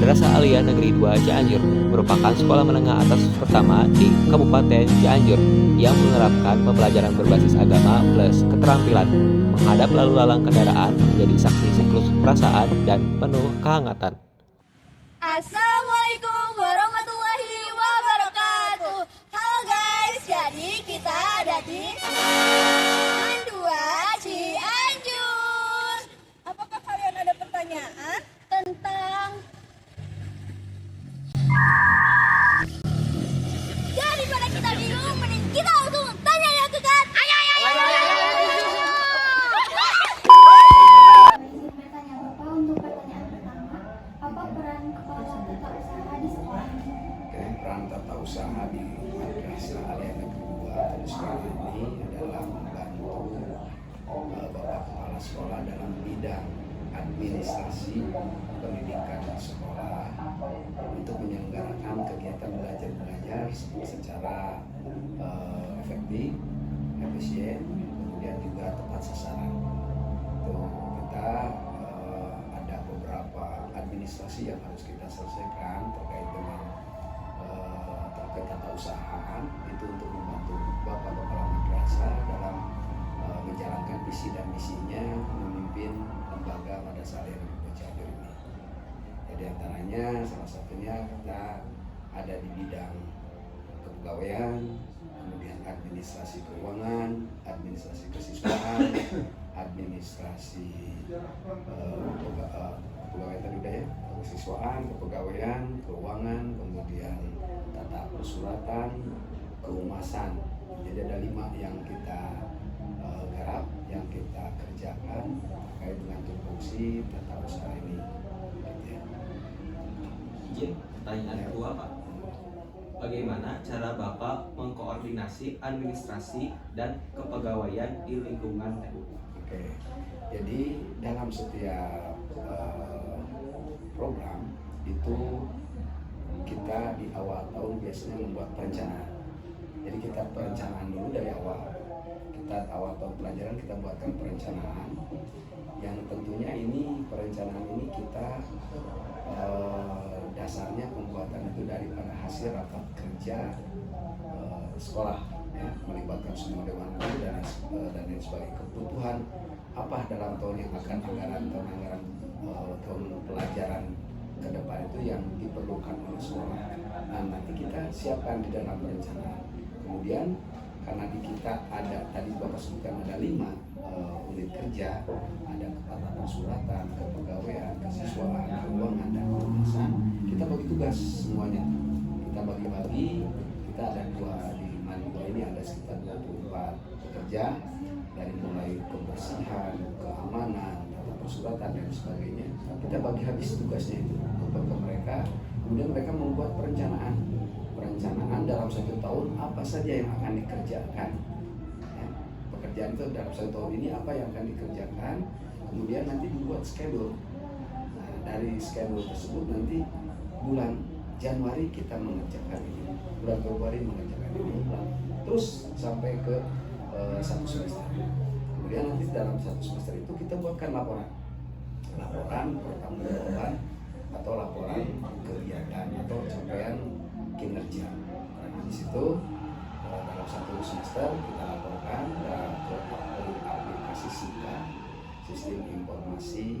Madrasah Aliyah Negeri 2 Cianjur merupakan sekolah menengah atas pertama di Kabupaten Cianjur yang menerapkan pembelajaran berbasis agama plus keterampilan menghadap lalu lalang kendaraan menjadi saksi siklus perasaan dan penuh kehangatan. Assalamualaikum warahmatullahi wabarakatuh. Halo guys, jadi kita ada di N2 Cianjur. Apakah kalian ada pertanyaan tentang daripada kita bingung, mending kita langsung tanya ya ke kan? Ayo. Izin bertanya Bapak untuk pertanyaan pertama, apa peran kepala tata usaha di sekolah? Peran tata usaha di Madrasah Aliyah Negeri 2 atau sekolah ini adalah membantu Bapak Kepala Sekolah dalam bidang administrasi pendidikan sekolah untuk menyelenggarakan kegiatan belajar secara efektif, efisien, kemudian juga tepat sasaran. Kita ada beberapa administrasi yang harus kita selesaikan terkait dengan tata usaha, itu untuk membantu Bapak Kepala Madrasah dalam menjalankan visi dan misinya memimpin lembaga Madrasah Aliyah Negeri 2 Cianjur ini. Jadi antaranya salah satunya kita ada di bidang kepegawaian, kemudian administrasi keuangan, administrasi kesiswaan, administrasi kepegawaian tadi udah ya, kesiswaan, kepegawaian, keuangan, kemudian tata persuratan, kehumasan. Jadi ada 5 yang kita garap, yang kita kerjakan terkait dengan tupoksi tata usaha ini. Izin pertanyaan kedua Pak. Bagaimana cara Bapak mengkoordinasi administrasi dan kepegawaian di lingkungan TU? Oke, jadi dalam setiap program itu kita di awal tahun biasanya membuat perencanaan. Jadi kita perencanaan dulu dari awal. Kita awal tahun pelajaran kita buatkan perencanaan. Yang tentunya ini perencanaan ini kita dasarnya pembuatan itu daripada hasil rapat kerja sekolah, ya, melibatkan semua dewan guru dan lain sebagainya. Kebutuhan apa dalam tahun yang akan anggaran tahun pelajaran ke depan itu yang diperlukan oleh sekolah. Nah, nanti kita siapkan di dalam perencanaan. Kemudian karena di kita ada tadi Bapak sebutkan ada 5 unit kerja, ada ketatanan suratan, kepegawaian, kesiswaan, keuangan dan kehumasan. Kita bagi tugas semuanya. Kita bagi-bagi. Kita ada di Manila ini ada sekitar 24 pekerja dari mulai kebersihan, keamanan, tata persuratan dan sebagainya. Kita bagi habis tugasnya itu kepada mereka. Kemudian mereka membuat perencanaan dalam 1 tahun apa saja yang akan dikerjakan. Ya, pekerjaan itu dalam 1 tahun ini apa yang akan dikerjakan. Kemudian nanti dibuat schedule. Nah, dari schedule tersebut nanti bulan Januari kita mengerjakan ini, bulan Februari mengerjakan ini, terus sampai ke 1 semester. Kemudian nanti dalam 1 semester itu kita buatkan laporan pertanggungjawaban atau laporan kegiatan atau capaian kinerja. Nah, di situ dalam 1 semester kita laporkan ke aplikasi SIKA, Sistem Informasi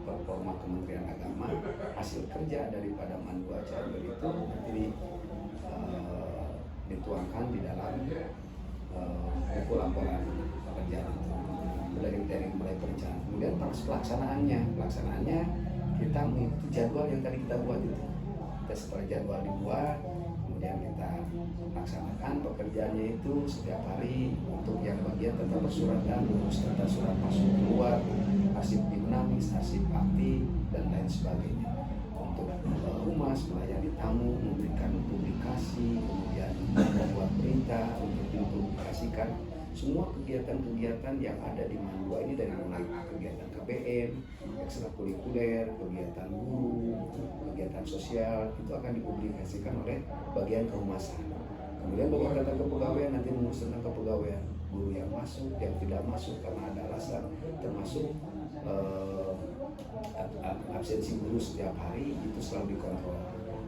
Performa Kementerian Agama, hasil kerja daripada Mandua Cianjur itu nanti dituangkan di dalam buku laporan pekerjaan dari mulai perencanaan. Kemudian pelaksanaannya kita mengikuti jadwal yang tadi kita buat itu. Kita setelah jadwal dibuat, kemudian kita laksanakan pekerjaannya itu setiap hari. Untuk yang bagian tata persuratan, urus tata surat masuk keluar, arsip dinamis, arsip aktif dan lain sebagainya. Untuk humas, melayani tamu, memberikan publikasi, kemudian membuat perintah untuk dipublikasikan. Semua kegiatan-kegiatan yang ada di Mandua ini dari mulai kegiatan KPM, ekstrakurikuler, kegiatan guru, kegiatan sosial itu akan dipublikasikan oleh bagian kehumasan. Kemudian bagian tata kepegawaian nanti mengurus tentang kepegawaian guru yang masuk, yang tidak masuk karena ada alasan, termasuk absensi guru setiap hari itu selalu dikontrol.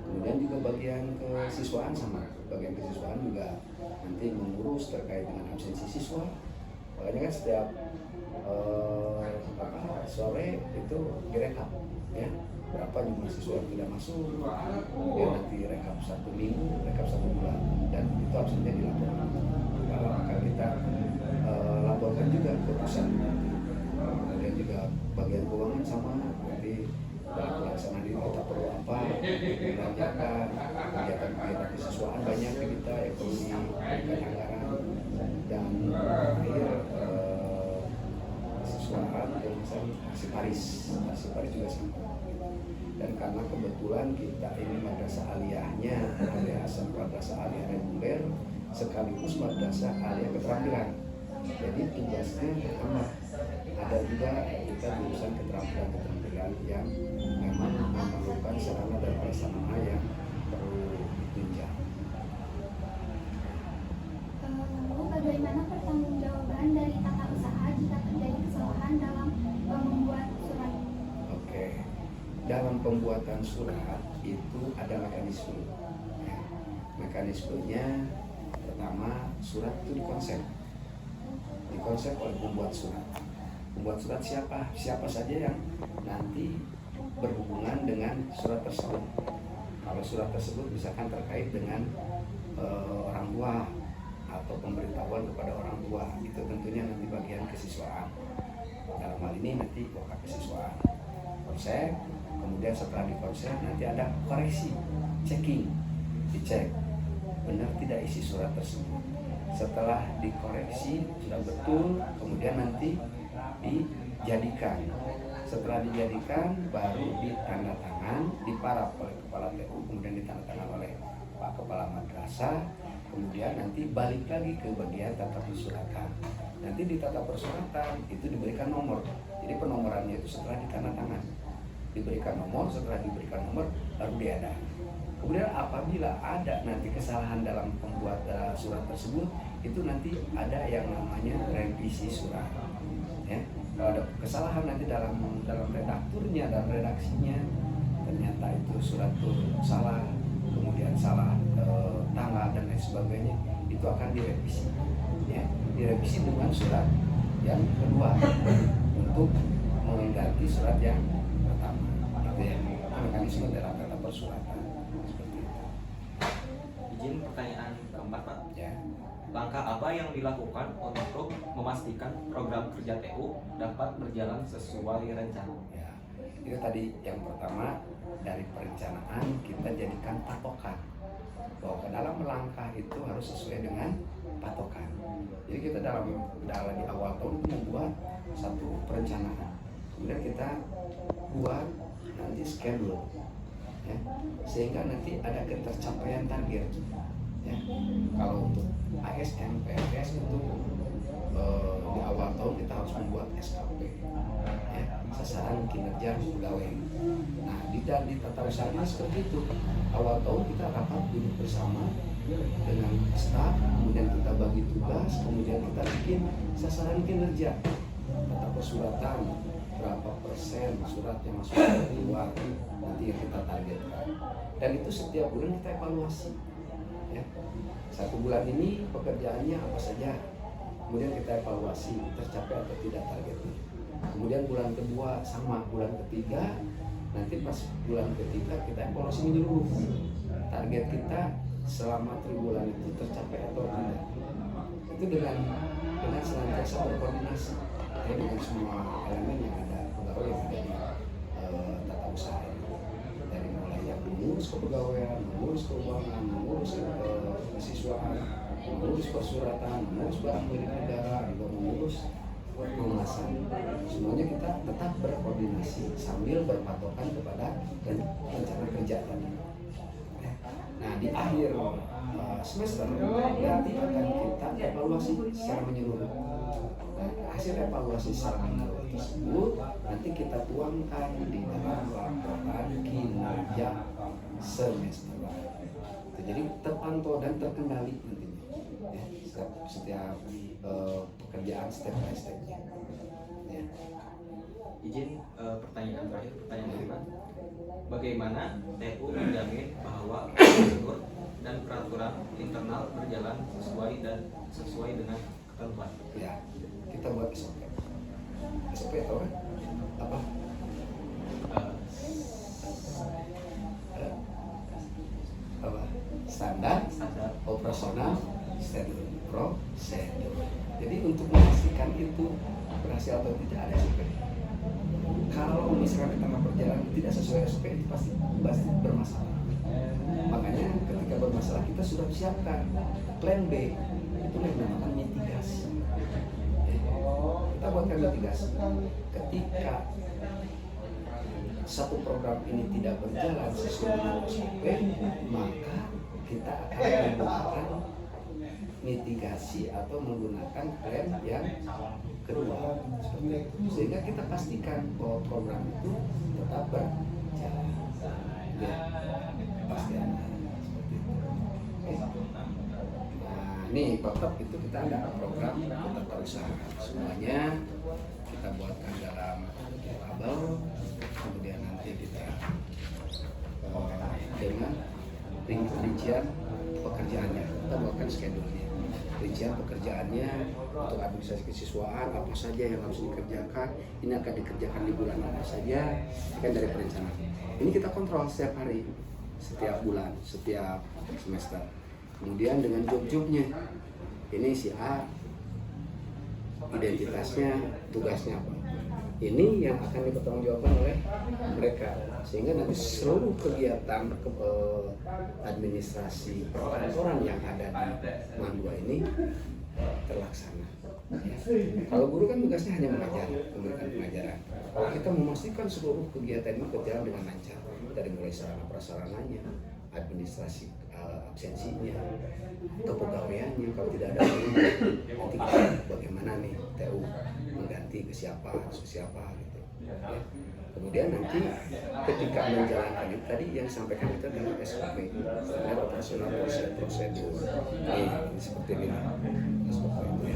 Kemudian juga bagian kesiswaan sama, bagian kesiswaan juga nanti mengurus terkait dengan absensi siswa. Makanya kan setiap sore itu direkap ya, berapa jumlah siswa yang tidak masuk, kemudian nanti rekap 1 minggu, rekap 1 bulan, dan itu absennya dilaporkan. Maka kita laporkan juga ke pusat. Kemudian juga bagian keuangan sama, nanti dalam pelaksanaan ini kita perlu apa, belanjakan, kegiatan-kegiatan kesiswaan banyak di kita, ekonomi, anggaran, dan akhir kesiswaan yang misalnya Asiparis juga sama. Dan karena kebetulan kita ini madrasah aliyahnya, alias madrasah aliyah reguler sekaligus madrasah aliyah keterampilan. Jadi tugasnya bertambah. Ada juga kita jurusan keterampilan yang memang memerlukan sarana dan prasarana yang perlu ditunjang. Lalu bagaimana pertanggungjawaban dari tata usaha jika terjadi kesalahan dalam membuat surat? Oke, dalam pembuatan surat itu ada mekanisme. Mekanismenya pertama, surat itu dikonsep oleh pembuat surat. Pembuat surat siapa saja yang nanti berhubungan dengan surat tersebut. Kalau surat tersebut misalkan terkait dengan orang tua atau pemberitahuan kepada orang tua, itu tentunya nanti bagian kesiswaan. Dalam hal ini nanti wakaf kesiswaan, konsep, kemudian setelah dikonsep nanti ada koreksi, checking, dicek benar tidak isi surat tersebut. Setelah dikoreksi sudah betul, kemudian nanti dijadikan. Setelah dijadikan baru ditandatangan, diparaf oleh kepala TU, kemudian ditandatangan oleh Pak Kepala Madrasah, kemudian nanti balik lagi ke bagian tata persuratan. Nanti di tata persuratan itu diberikan nomor. Jadi penomorannya itu setelah ditandatangan, diberikan nomor, setelah diberikan nomor baru diadaan. Kemudian apabila ada nanti kesalahan dalam pembuat surat tersebut, itu nanti ada yang namanya revisi surat. Ya, kalau ada kesalahan nanti dalam redakturnya dan redaksinya, ternyata itu surat itu salah, kemudian salah tanggal dan lain sebagainya, itu akan direvisi. Ya, direvisi dengan surat yang kedua untuk mengganti surat yang pertama. Itu ya, mekanisme dalam tata persuratan. Izin pertanyaan keempat, Pak. Ya. Langkah apa yang dilakukan untuk memastikan program kerja TU dapat berjalan sesuai rencana? Ya, itu tadi yang pertama, dari perencanaan kita jadikan patokan bahwa ke dalam langkah itu harus sesuai dengan patokan. Jadi kita dalam di awal tahun itu membuat satu perencanaan, kemudian kita buat nanti schedule, ya, sehingga nanti ada ketercapaian target. Ya, kalau untuk ASN, PNS itu di awal tahun kita harus membuat SKP, ya, sasaran kinerja pegawai. Nah, di tata usahanya seperti itu. Awal tahun kita rapat duduk bersama dengan staf, kemudian kita bagi tugas, kemudian kita bikin sasaran kinerja, tata persuratan, berapa persen surat yang masuk dari luar nanti yang kita targetkan. Dan itu setiap bulan kita evaluasi. Ya. 1 bulan ini pekerjaannya apa saja, kemudian kita evaluasi tercapai atau tidak targetnya. Kemudian bulan kedua sama, bulan ketiga nanti pas bulan ketiga kita evaluasi menyeluruh, target kita selama 3 bulan itu tercapai atau tidak. Itu dengan senantiasa berkoordinasi ya, dengan semua elemen yang ada, pegawai yang ada di tata usaha ini. Dari mulai yang mengurus kepegawaian, mengurus keuangan, mengurus kesiswaan, mengurus persuratan, mengurus barang milik negara, juga mengurus pengawasan. Semuanya kita tetap berkoordinasi sambil berpatokan kepada rencana kerja tadi. Nah, di akhir semester nanti akan kita evaluasi secara menyeluruh. Nah, hasil evaluasi secara menyeluruh tersebut nanti kita tuangkan di dalam laporan kinerja semester. Jadi terpantau dan terkendali nantinya, ya, setiap pekerjaan step by stepnya. Ya. Izin pertanyaan terakhir, pertanyaan kelima. Bagaimana TU menjamin bahwa prosedur dan peraturan internal berjalan sesuai dengan ketentuan? Ya, kita buat SOP. SOP tahu kan? Apa? Apa? Standar operasional prosedur. Jadi untuk memastikan itu berhasil atau tidak ada SOP. Kalau misalkan di tengah perjalanan tidak sesuai SOP itu pasti bermasalah. Makanya ketika bermasalah kita sudah siapkan plan B, itu yang dinamakan mitigasi. Kita buatkan mitigasi. Ketika satu program ini tidak berjalan sesuai dengan SOP, maka kita akan menggunakan mitigasi atau menggunakan plan yang kedua, seperti itu. Sehingga kita pastikan bahwa program itu tetap berjalan. Ya, pastikan seperti itu. Oke. Nah, nih tetap itu kita ada program tetap usaha semuanya kita buatkan dalam tabel, kemudian nanti kita dengan rincian pekerjaannya kita buatkan schedule-nya, rincian pekerjaannya untuk administrasi kesiswaan apa saja yang harus dikerjakan, ini akan dikerjakan di bulan apa saja, kan dari perencanaan. Ini kita kontrol setiap hari, setiap bulan, setiap semester. Kemudian dengan job-jobnya, ini si A, identitasnya, tugasnya apa. Ini yang akan dipertanggungjawabkan oleh mereka, sehingga nanti seluruh kegiatan administrasi perkantoran yang ada di Mandua ini terlaksana. Ya. Kalau guru kan tugasnya hanya mengajar, memberikan pengajaran. Kalau kita memastikan seluruh kegiatan ini berjalan dengan lancar, dari mulai sarana prasarananya, administrasi absensinya, kepegawaiannya, kalau tidak ada guru, nanti kita bagaimana nih TU mengganti ke siapa gitu. Ya. Kemudian nanti ketika menjalankan itu tadi yang disampaikan itu adalah SOP, standar operasional prosedur. Ini seperti ini. SOP itu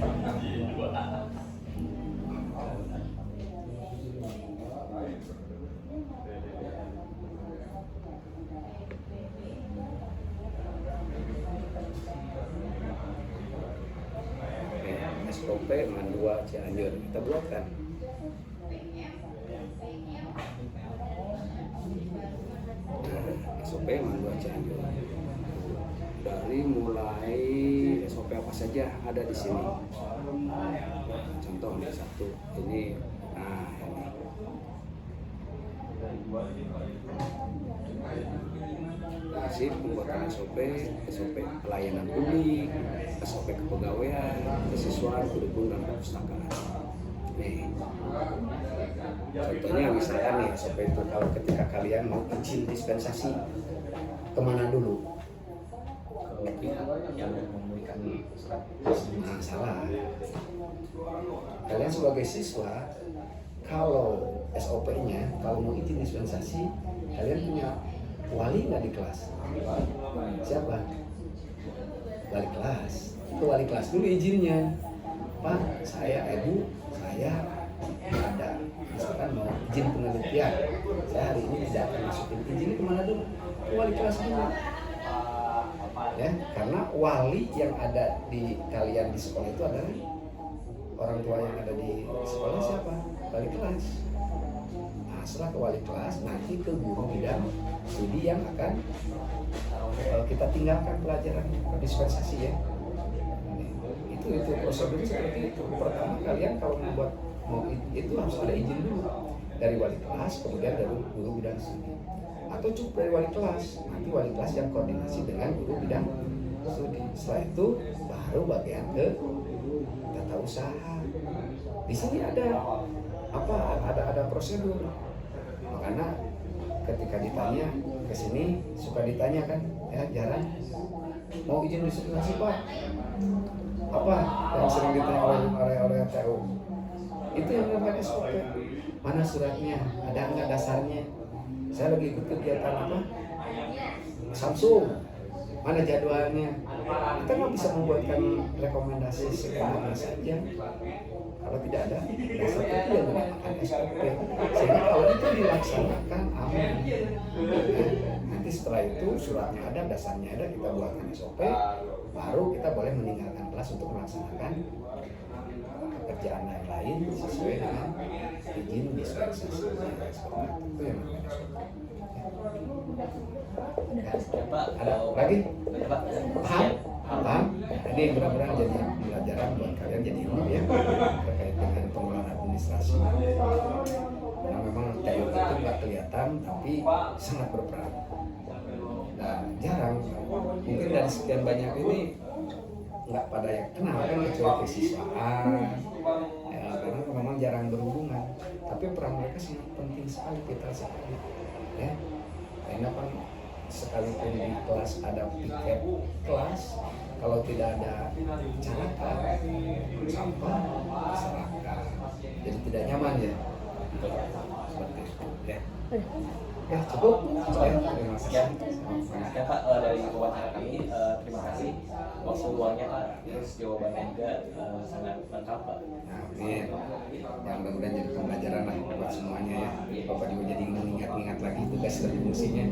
ya. SOP Mandua Cianjur kita buatkan. SOP Mandua Cianjur. Dari mulai SOP apa saja ada di sini. Contoh nih satu, ini ini pembuatan SOP pelayanan publik, SOP kepegawaian, kesiswaan, kurikulum dan perpustakaan. Nih, contohnya misalnya nih SOP itu kalau ketika kalian mau izin dispensasi kemana dulu? Ke pihak yang memberikan surat. Nah, salah. Kalian sebagai siswa, kalau SOP-nya kalau mau izin dispensasi, kalian punya wali nggak di kelas? Siapa? Wali kelas. Itu wali kelas dulu izinnya. Pak, saya Ibu, saya ada misalkan mau izin penelitian. Saya hari ini tidak akan masukin izin kemana dulu? Ke wali kelas dulu. Ya, karena wali yang ada di kalian di sekolah itu adalah orang tua yang ada di sekolah siapa? Wali kelas. Nah, setelah ke wali kelas, nanti ke guru bidang studi yang akan kita tinggalkan pelajaran dispensasi ya. Itu prosedur seperti itu. Pertama kalian kalau membuat itu harus ada izin dulu dari wali kelas, kemudian dari guru bidang studi. Atau cukup dari wali kelas, nanti wali kelas yang koordinasi dengan guru bidang studi. Setelah itu baru bagian ke tata usaha. Di sini ada apa? Ada prosedur. Makanya ketika ditanya ke sini suka ditanya kan, ya jarang mau izin dispensasi Pak. Apa yang sering ditanya oleh TU? Itu yang namanya SOP. Mana suratnya? Ada nggak dasarnya? Saya lagi ikut kegiatan apa? Samsung. Mana jadwalnya? Kita nggak bisa membuatkan rekomendasi semuanya saja. Kalau tidak ada dasar itu yang dinamakan SOP. Sehingga kalau itu dilaksanakan aman. Nanti setelah itu suratnya ada, dasarnya ada, kita buatkan SOP, baru kita boleh meninggalkan kelas untuk melaksanakan pekerjaan lain sesuai dengan izin dispensasi. Itu yang namanya SOP. Pak, Ada lagi? Pak, Paham? Ini mudah-mudahan jadi pelajaran buat kalian, jadi ilmu ya terkait dengan pengelolaan administrasi. Karena memang TU itu nggak kelihatan tapi sangat berperan. Dan jarang, mungkin dari sekian banyak ini nggak pada yang kenal kan kecuali kesiswaan. Ya, karena memang jarang berhubungan. Tapi peran mereka sangat penting sekali, vital sekali. Ya, karena kan sekalipun di kelas ada piket kelas, kalau tidak ada carakan sampah masyarakat jadi tidak nyaman ya, seperti itu ya. Ya cukup ya, terima kasih. Ya Pak, dari wawancara kami terima kasih waktu luangnya Pak, terus jawabannya juga sangat lengkap Pak. Amin. Yang mudah-mudahan jadi pembelajaran lah buat semuanya ya. Bapak juga jadi mengingat-ingat lagi tugas dan fungsinya.